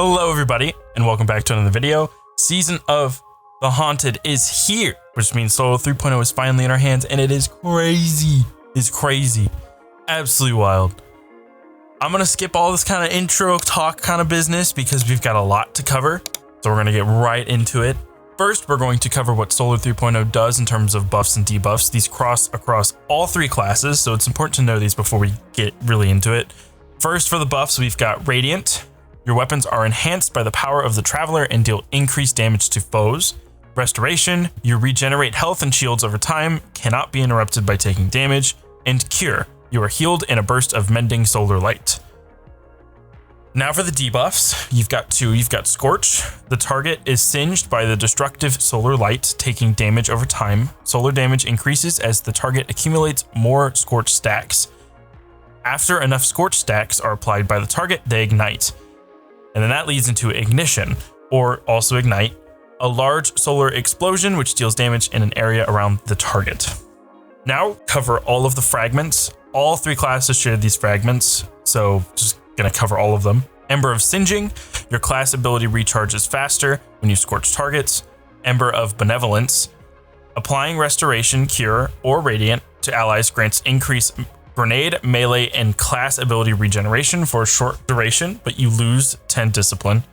Hello everybody, and welcome back to another video. Season of The Haunted is here, which means Solo 3.0 is finally in our hands, and it is crazy. It's crazy. Absolutely wild. I'm gonna skip all this kind of intro talk kind of business because we've got a lot to cover. So we're gonna get right into it. First, we're going to cover what Solar 3.0 does in terms of buffs and debuffs. These cross across all three classes, so it's important to know these before we get really into it. First, for the buffs, we've got Radiant. Your weapons are enhanced by the power of the Traveler and deal increased damage to foes. Restoration, you regenerate health and shields over time, cannot be interrupted by taking damage. And Cure, you are healed in a burst of mending solar light. Now for the debuffs, you've got two. You've got Scorch. The target is singed by the destructive solar light, taking damage over time. Solar damage increases as the target accumulates more Scorch stacks. After enough Scorch stacks are applied by the target, they ignite. And then that leads into Ignition, or also Ignite, a large solar explosion which deals damage in an area around the target. Now cover all of the fragments. All three classes share these fragments, so just gonna cover all of them. Ember of Singeing, your class ability recharges faster when you scorch targets. Ember of Benevolence, applying Restoration, Cure, or Radiant to allies grants increased grenade, melee, and class ability regeneration for a short duration, but you lose 10 discipline.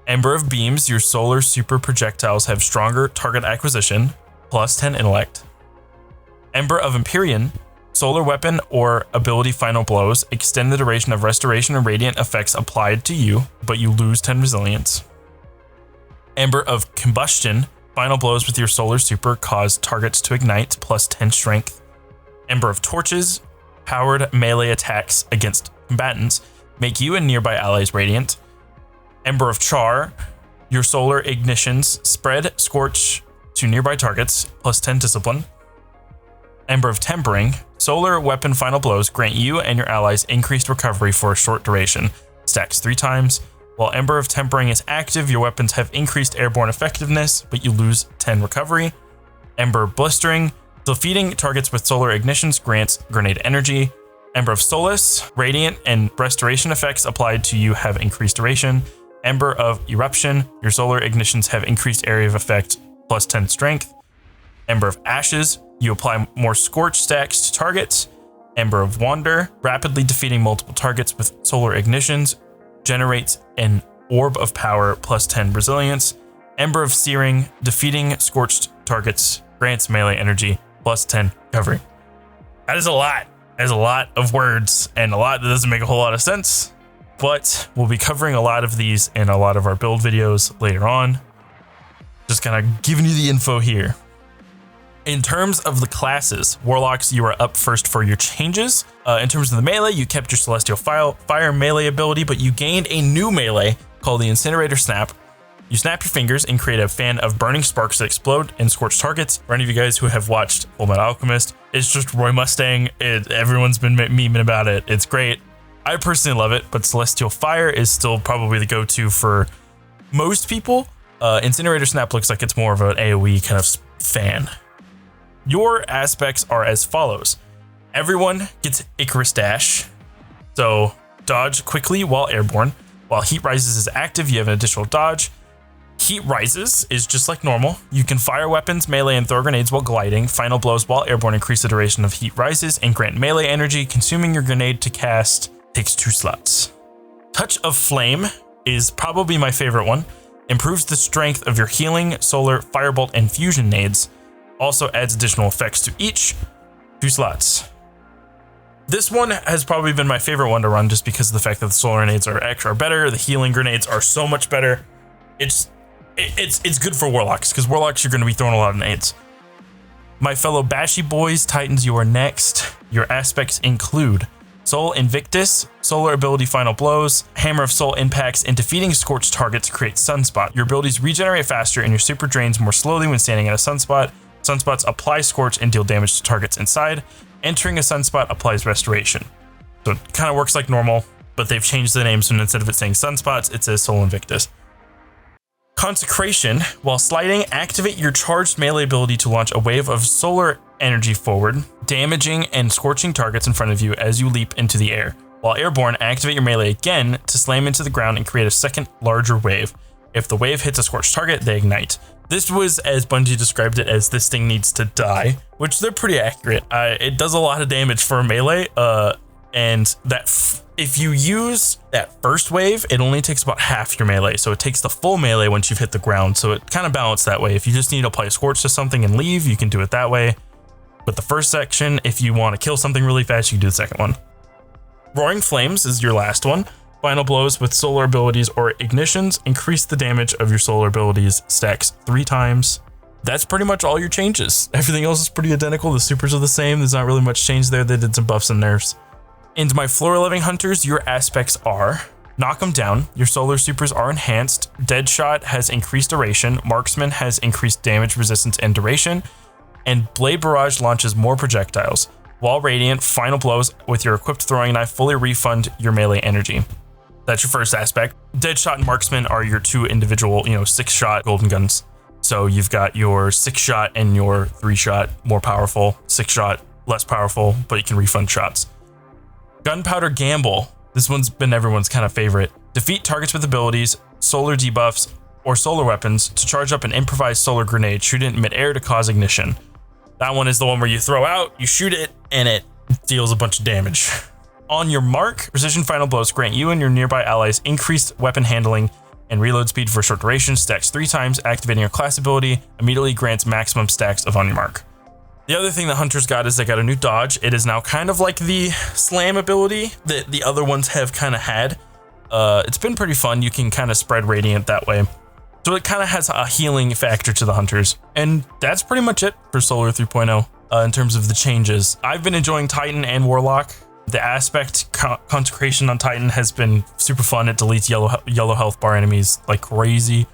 Ember of Beams, your solar super projectiles have stronger target acquisition, plus 10 intellect. Ember of Empyrean, solar weapon or ability final blows extend the duration of restoration and radiant effects applied to you, but you lose 10 resilience. Ember of Combustion, final blows with your solar super cause targets to ignite, plus 10 strength. Ember of Torches, powered melee attacks against combatants make you and nearby allies radiant. Ember of Char, your solar ignitions spread scorch to nearby targets, plus 10 discipline. Ember of Tempering, solar weapon final blows grant you and your allies increased recovery for a short duration, stacks 3 times. While Ember of Tempering is active, your weapons have increased airborne effectiveness, but you lose 10 recovery. Ember Blistering, defeating targets with solar ignitions grants grenade energy. Ember of Solace, radiant and restoration effects applied to you have increased duration. Ember of Eruption, your solar ignitions have increased area of effect, plus 10 strength. Ember of Ashes, you apply more scorch stacks to targets. Ember of Wander, rapidly defeating multiple targets with solar ignitions, generates an orb of power, plus 10 resilience. Ember of Searing, defeating scorched targets grants melee energy, plus 10 recovery. That is a lot. That is a lot of words and a lot that doesn't make a whole lot of sense, but we'll be covering a lot of these in a lot of our build videos later on. Just kind of giving you the info here. In terms of the classes, Warlocks, you are up first for your changes. In terms of the melee, you kept your Celestial Fire melee ability, but you gained a new melee called the Incinerator Snap. You snap your fingers and create a fan of burning sparks that explode and scorch targets. For any of you guys who have watched Fullmetal Alchemist, it's just Roy Mustang. Everyone's been memeing about it. It's great. I personally love it, but Celestial Fire is still probably the go-to for most people. Incinerator Snap looks like it's more of an AoE kind of fan. Your aspects are as follows. Everyone gets Icarus Dash, so dodge quickly while airborne. While Heat Rises is active, you have an additional dodge. Heat Rises is just like normal. You can fire weapons, melee, and throw grenades while gliding. Final blows while airborne increase the duration of Heat Rises and grant melee energy. Consuming your grenade to cast takes 2 slots. Touch of Flame is probably my favorite one. Improves the strength of your healing, solar, firebolt, and fusion nades. Also adds additional effects to each, 2 slots. This one has probably been my favorite one to run just because of the fact that the solar nades are better. The healing grenades are so much better. It's good for Warlocks because Warlocks you're going to be throwing a lot of nades. My fellow Bashy boys, Titans, you are next. Your aspects include Soul Invictus, solar ability final blows, Hammer of Soul impacts, and defeating scorched targets creates Sunspot. Your abilities regenerate faster and your super drains more slowly when standing at a sunspot. Sunspots apply scorch and deal damage to targets inside. Entering a sunspot applies restoration. So it kind of works like normal, but they've changed the name, so instead of it saying sunspots, it says Soul Invictus. Consecration, while sliding, activate your charged melee ability to launch a wave of solar energy forward, damaging and scorching targets in front of you as you leap into the air. While airborne, activate your melee again to slam into the ground and create a second larger wave. If the wave hits a scorched target, they ignite. This was, as Bungie described it, as this thing needs to die, which they're pretty accurate. It does a lot of damage for a melee, and that if you use that first wave, it only takes about half your melee, so it takes the full melee once you've hit the ground, so it kind of balanced that way. If you just need to apply a scorch to something and leave, you can do it that way. But the first section, if you want to kill something really fast, you can do the second one. Roaring Flames is your last one. Final blows with solar abilities or ignitions increase the damage of your solar abilities stacks 3 times. That's pretty much all your changes. Everything else is pretty identical. The supers are the same. There's not really much change there. They did some buffs and nerfs. And my floor living hunters, your aspects are: knock them down. Your solar supers are enhanced. Deadshot has increased duration. Marksman has increased damage resistance and duration. And Blade Barrage launches more projectiles. While radiant, final blows with your equipped throwing knife fully refund your melee energy. That's your first aspect. Deadshot and Marksman are your 2 individual, 6-shot golden guns. So you've got your 6-shot and your 3-shot, more powerful. 6-shot, less powerful, but you can refund shots. Gunpowder Gamble. This one's been everyone's kind of favorite. Defeat targets with abilities, solar debuffs, or solar weapons to charge up an improvised solar grenade. Shoot it in midair to cause ignition. That one is the one where you throw out, you shoot it, and it deals a bunch of damage. On your mark, precision final blows grant you and your nearby allies increased weapon handling and reload speed for a short duration, stacks 3 times, activating your class ability, immediately grants maximum stacks of on your mark. The other thing that Hunters got is they got a new dodge. It is now kind of like the slam ability that the other ones have kind of had. It's been pretty fun. You can kind of spread radiant that way. So it kind of has a healing factor to the Hunters. And that's pretty much it for Solar 3.0 in terms of the changes. I've been enjoying Titan and Warlock. The aspect consecration on Titan has been super fun. It deletes yellow health bar enemies like crazy.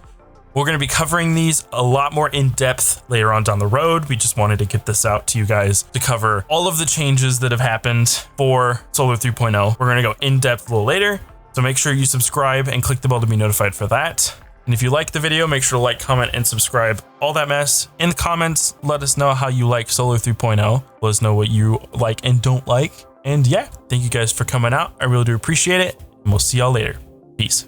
We're going to be covering these a lot more in depth later on down the road. We just wanted to get this out to you guys to cover all of the changes that have happened for Solar 3.0. We're going to go in depth a little later. So make sure you subscribe and click the bell to be notified for that. And if you like the video, make sure to like, comment, and subscribe. All that mess. In the comments, let us know how you like Solar 3.0. Let us know what you like and don't like. And yeah, thank you guys for coming out. I really do appreciate it. And we'll see y'all later. Peace.